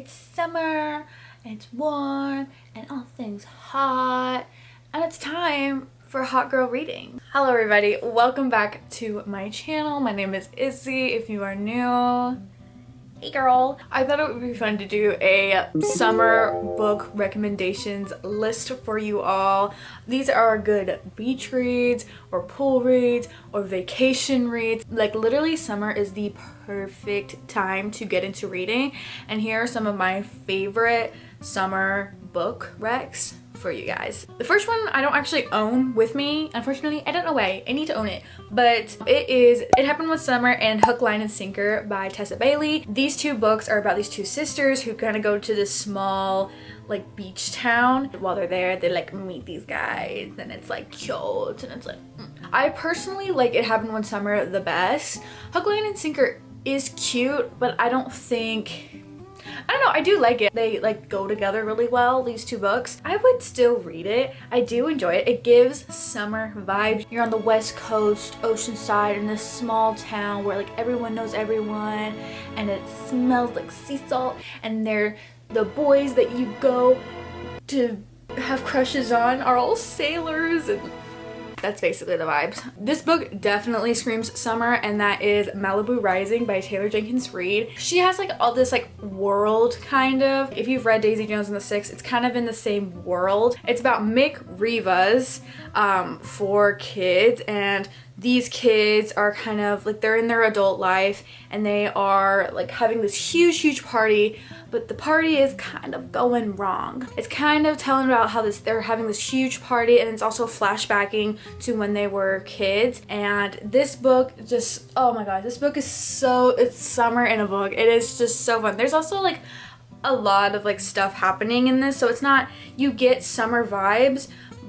It's summer, and it's warm, and all things hot, and it's time for hot girl reading. Hello everybody, welcome back to my channel. My name is Izzy. If you are new, hey girl. I thought it would be fun to do a summer book recommendations list for you all. These are good beach reads or pool reads or vacation reads. Like literally summer is the perfect time to get into reading, and here are some of my favorite summer book recs for you guys. The first one I don't actually own with me, unfortunately. I don't know why, I need to own it, but It Happened With Summer and Hook, Line, and Sinker by Tessa Bailey. These two books are about these two sisters who kind of go to this small like beach town. While they're there, they like meet these guys and it's like cute and it's like I personally like It Happened One Summer the best. Hook, Line, and Sinker is cute, but I don't know, I do like it. They like go together really well, these two books. I would still read it. I do enjoy it. It gives summer vibes. You're on the west coast, oceanside, in this small town where like everyone knows everyone and it smells like sea salt, and they're the boys that you go to have crushes on are all sailors, and that's basically the vibes. This book definitely screams summer, and that is Malibu Rising by Taylor Jenkins Reid. She has like all this like world kind of. If you've read Daisy Jones and the Six, it's kind of in the same world. It's about Mick Rivas, 4 kids, and these kids are kind of like they're in their adult life and they are like having this huge party, but the party is kind of going wrong. It's kind of telling about how they're having this huge party, and it's also flashbacking to when they were kids. And this book just, oh my god, this book is it's summer in a book. It is just so fun. There's also like a lot of like stuff happening in this, so it's not, you get summer vibes,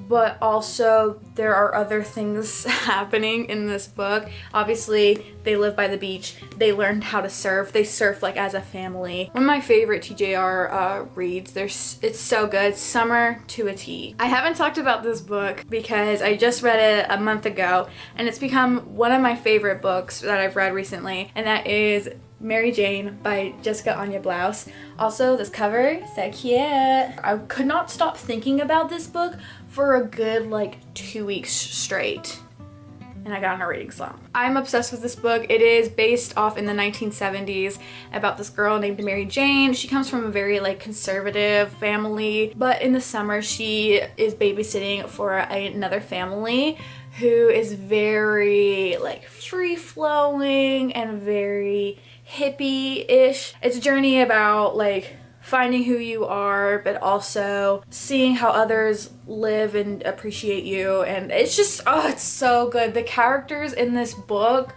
but also there are other things happening in this book. Obviously, they live by the beach. They learned how to surf. They surf like as a family. One of my favorite TJR reads. It's so good. Summer to a T. I haven't talked about this book because I just read it a month ago, and it's become one of my favorite books that I've read recently, and that is Mary Jane by Jessica Anya Blouse. Also, this cover, so cute. I could not stop thinking about this book for a good like 2 weeks straight, and I got in a reading slump. I'm obsessed with this book. It is based off in the 1970s about this girl named Mary Jane. She comes from a very like conservative family, but in the summer she is babysitting for another family who is very like free-flowing and very hippie-ish. It's a journey about like finding who you are, but also seeing how others live and appreciate you, and it's just, oh, it's so good. The characters in this book,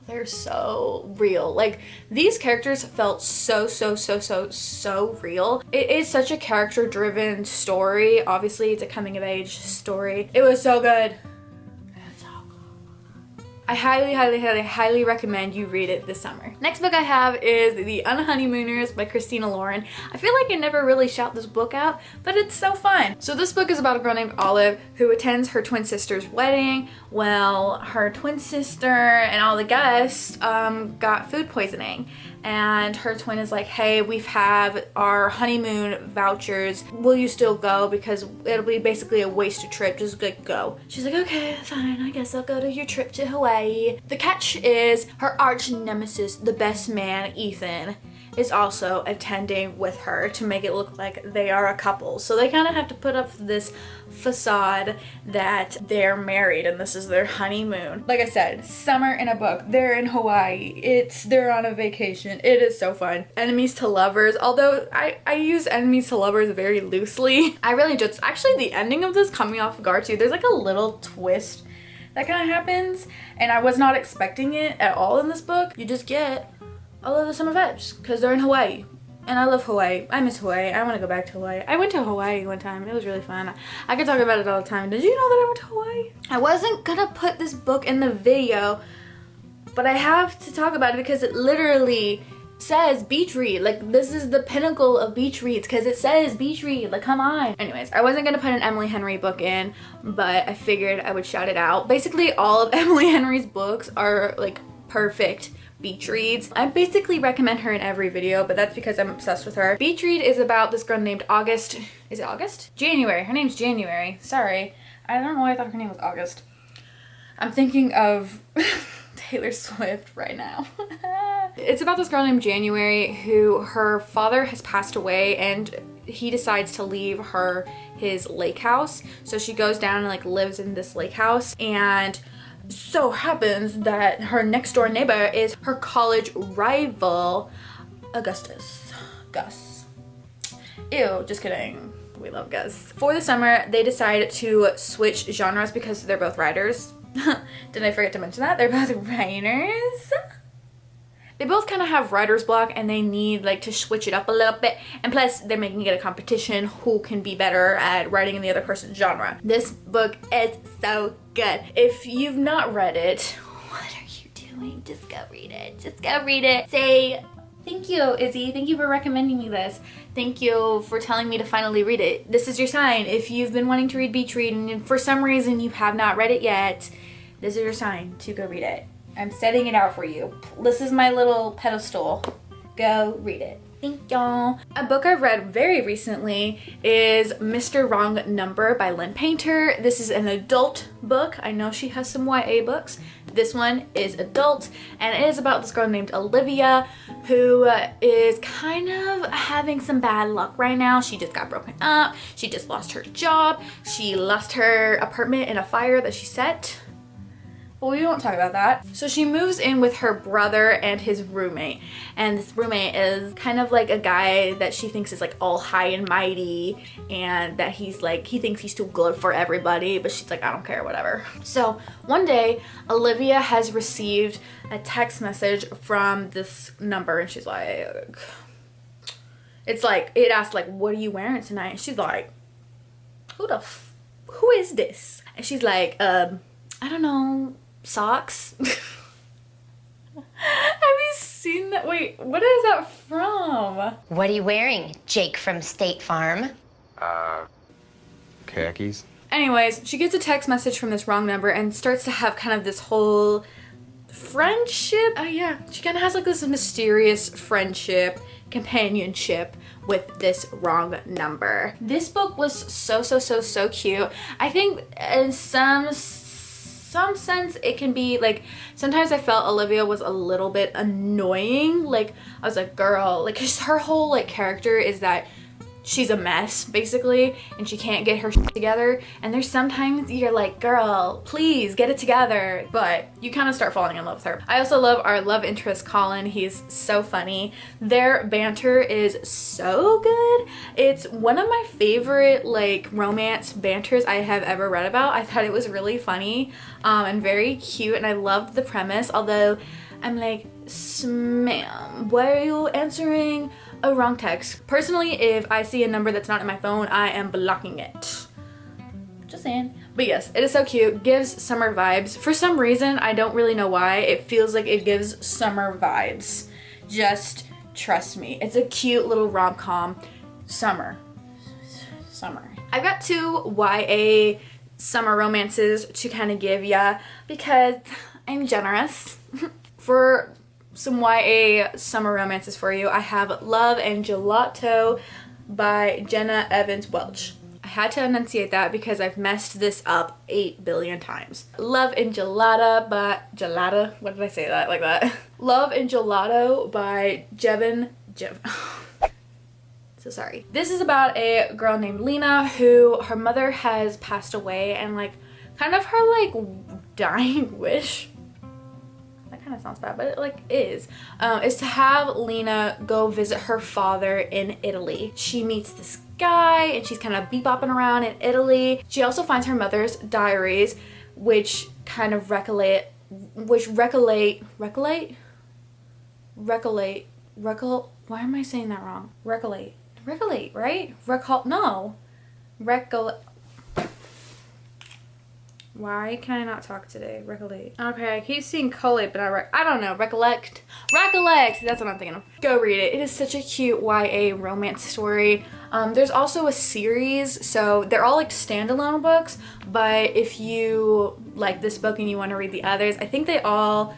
they're so real. Like, these characters felt so real. It is such a character-driven story. Obviously, it's a coming-of-age story. It was so good. I highly recommend you read it this summer. Next book I have is The UN Honeymooners by Christina Lauren. I feel like I never really shout this book out, but it's so fun. So this book is about a girl named Olive who attends her twin sister's wedding. Well, her twin sister and all the guests got food poisoning, and her twin is like, hey, we've have our honeymoon vouchers, will you still go, because it'll be basically a wasted trip, just like go. She's like, okay, fine, I guess I'll go to your trip to Hawaii. The catch is her arch nemesis, the best man, Ethan, is also attending with her to make it look like they are a couple. So they kind of have to put up this facade that they're married and this is their honeymoon. Like I said, summer in a book. They're in Hawaii. They're on a vacation. It is so fun. Enemies to lovers. Although I use enemies to lovers very loosely. I really just, actually the ending of this caught me off guard too. There's like a little twist that kind of happens, and I was not expecting it at all in this book. You just get all of the summer vibes because they're in Hawaii, and I love Hawaii. I miss Hawaii. I want to go back to Hawaii. I went to Hawaii one time. It was really fun. I could talk about it all the time. Did you know that I went to Hawaii? I wasn't gonna put this book in the video, but I have to talk about it because it literally says beach read. Like, this is the pinnacle of beach reads because it says beach read. Like, come on. Anyways, I wasn't gonna put an Emily Henry book in, but I figured I would shout it out. Basically all of Emily Henry's books are like perfect Beach Reads. I basically recommend her in every video, but that's because I'm obsessed with her. Beach Read is about this girl named August. Is it August? January. Her name's January. Sorry. I don't know why I thought her name was August. I'm thinking of Taylor Swift right now. It's about this girl named January who her father has passed away, and he decides to leave her his lake house. So she goes down and like lives in this lake house, and so happens that her next door neighbor is her college rival, Gus. Ew, just kidding. We love Gus. For the summer, they decide to switch genres because they're both writers. Did I forget to mention that? They're both writers. They both kind of have writer's block, and they need like to switch it up a little bit. And plus, they're making it a competition who can be better at writing in the other person's genre. This book is so good. If you've not read it, what are you doing? Just go read it. Just go read it. Say, thank you, Izzy. Thank you for recommending me this. Thank you for telling me to finally read it. This is your sign. If you've been wanting to read Beach Read and for some reason you have not read it yet, this is your sign to go read it. I'm setting it out for you. This is my little pedestal. Go read it. Thank y'all. A book I've read very recently is Mr. Wrong Number by Lynn Painter. This is an adult book. I know she has some YA books. This one is adult, and it is about this girl named Olivia who is kind of having some bad luck right now. She just got broken up. She just lost her job. She lost her apartment in a fire that she set. Well, we won't talk about that. So she moves in with her brother and his roommate. And this roommate is kind of like a guy that she thinks is like all high and mighty, and that he's like, he thinks he's too good for everybody, but she's like, I don't care, whatever. So one day, Olivia has received a text message from this number, and she's like, it's like, it asked like, what are you wearing tonight? And she's like, who is this? And she's like, I don't know, socks. Have you seen that? Wait, what is that from? What are you wearing, Jake from State Farm? Khakis. Anyways, she gets a text message from this wrong number and starts to have kind of this whole friendship. Oh yeah, she kind of has like this mysterious friendship, companionship with this wrong number. This book was so cute. I think in some sense it can be like, sometimes I felt Olivia was a little bit annoying. Like I was like, girl, like her whole like character is that she's a mess basically, and she can't get her shit together, and there's sometimes you're like, girl, please get it together, but you kind of start falling in love with her. I also love our love interest Colin. He's so funny. Their banter is so good. It's one of my favorite like romance banters I have ever read about. I thought it was really funny and very cute, and I loved the premise, although I'm like, ma'am, why are you answering a wrong text? Personally, if I see a number that's not in my phone, I am blocking it. Just saying. But yes, it is so cute. Gives summer vibes. For some reason, I don't really know why, it feels like it gives summer vibes. Just trust me. It's a cute little rom-com. Summer. I've got two YA summer romances to kind of give ya because I'm generous. For some YA summer romances for you, I have Love and Gelato by Jenna Evans Welch. I had to enunciate that because I've messed this up 8 billion times. Love and Gelato by what did I say that like that? Love and Gelato by so sorry. This is about a girl named Lena who her mother has passed away, and like kind of her like dying wish, kind of sounds bad, but it like is to have Lena go visit her father in Italy. She meets this guy and she's kind of bebopping around in Italy. She also finds her mother's diaries, which kind of recollate, why am I saying that wrong? Recollate, right? Why can I not talk today? Recollate. Okay, I keep seeing collate, but I don't know. Recollect. That's what I'm thinking of. Go read it. It is such a cute YA romance story. There's also a series, so they're all like standalone books, but if you like this book and you want to read the others, I think they all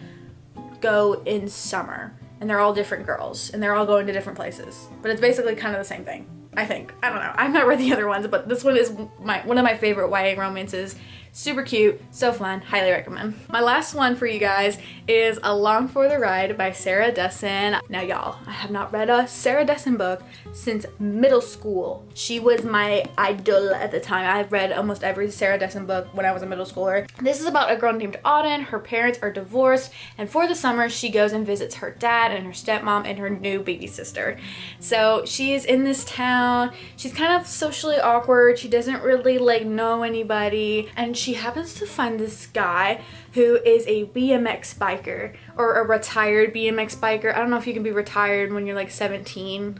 go in summer, and they're all different girls, and they're all going to different places. But it's basically kind of the same thing, I think. I don't know. I've not read the other ones, but this one is one of my favorite YA romances. Super cute, so fun, highly recommend. My last one for you guys is Along for the Ride by Sarah Dessen. Now y'all, I have not read a Sarah Dessen book since middle school. She was my idol at the time. I've read almost every Sarah Dessen book when I was a middle schooler. This is about a girl named Auden. Her parents are divorced, and for the summer she goes and visits her dad and her stepmom and her new baby sister. So she is in this town. She's kind of socially awkward. She doesn't really like know anybody, and she happens to find this guy who is a BMX biker, or a retired BMX biker. I don't know if you can be retired when you're like 17,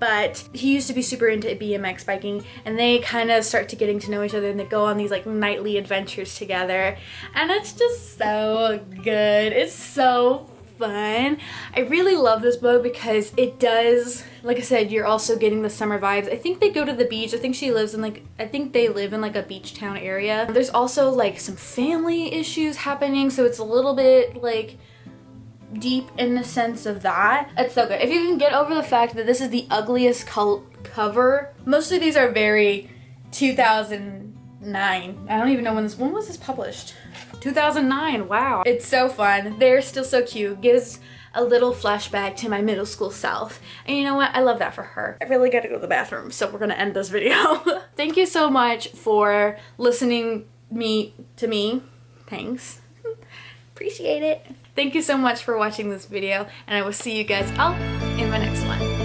but he used to be super into BMX biking, and they kind of start to getting to know each other, and they go on these like nightly adventures together, and it's just so good. It's so fun. I really love this book because it does, like I said, you're also getting the summer vibes. I think they go to the beach. I think she lives in I think they live in like a beach town area. There's also like some family issues happening, so it's a little bit like deep in the sense of that. It's so good. If you can get over the fact that this is the ugliest cover, mostly these are very 2009. I don't even know when was this published? 2009, wow. It's so fun. They're still so cute. Gives a little flashback to my middle school self. And you know what? I love that for her. I really gotta go to the bathroom, so we're gonna end this video. Thank you so much for listening to me. Thanks. Appreciate it. Thank you so much for watching this video, and I will see you guys all in my next one.